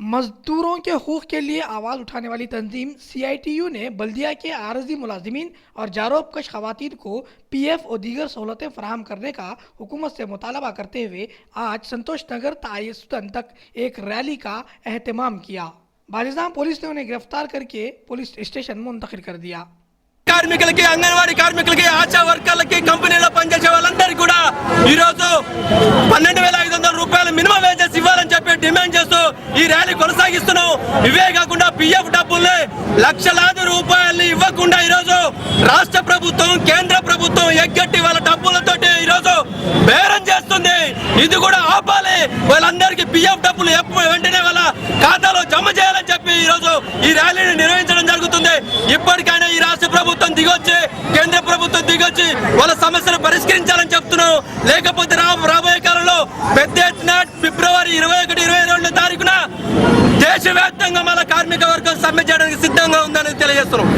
मजदूरों के हकूक़ के लिए आवाज़ उठाने वाली तंजीम CITU ने बल्दिया के आरजी मुलाजिमीन और जारोबकश खवातीन को PF और दीगर सहूलतें फराहम करने का हुकूमत से मुतालबा करते हुए आज संतोष नगर तायसुदन तक एक रैली का एहतमाम किया। बालिजाम पुलिस ने उन्हें गिरफ्तार करके पुलिस स्टेशन मुंतकिल कर दिया। కార్మికులకి అంగన్వాడీ కార్మికులకి ఆశా వర్కర్లకి కంపెనీలో పనిచేసే వాళ్ళందరికీ కూడా ఈ రోజు 12,500 రూపాయలు మినిమం వేజెస్ ఇవ్వాలని చెప్పి డిమాండ్ చేస్తూ ఈ ర్యాలీ కొనసాగిస్తున్నాం। ఇవే కాకుండా PF డబ్బుల్ని లక్షలాది రూపాయలు ఇవ్వకుండా ఈ రోజు రాష్ట్ర ప్రభుత్వం కేంద్ర ప్రభుత్వం ఎగ్గట్టి వాళ్ళ డబ్బులతోటి ఈ రోజు బేరం చేస్తుంది। ఇది కూడా ఆపాలి। వాళ్ళందరికీ PF డబ్బులు వెంటనే వాళ్ళ ఖాతాలో జమ చేయాలని చెప్పి ఈ రోజు ఈ ర్యాలీని నిర్వహించడం జరుగుతుంది। ఇప్పటికైనా ఈ రాష్ట్ర ప్రభుత్వం దిగొచ్చి కేంద్ర ప్రభుత్వం దిగొచ్చి వాళ్ళ సమస్యను పరిష్కరించాలని చెప్తున్నాం। లేకపోతే రాబోయే కాలంలో పెద్ద ఎత్తున ఫిబ్రవరి 21, 22 తారీఖున దేశవ్యాప్తంగా మన కార్మిక వర్గం సమ్మె చేయడానికి సిద్ధంగా ఉందని తెలియజేస్తున్నాం।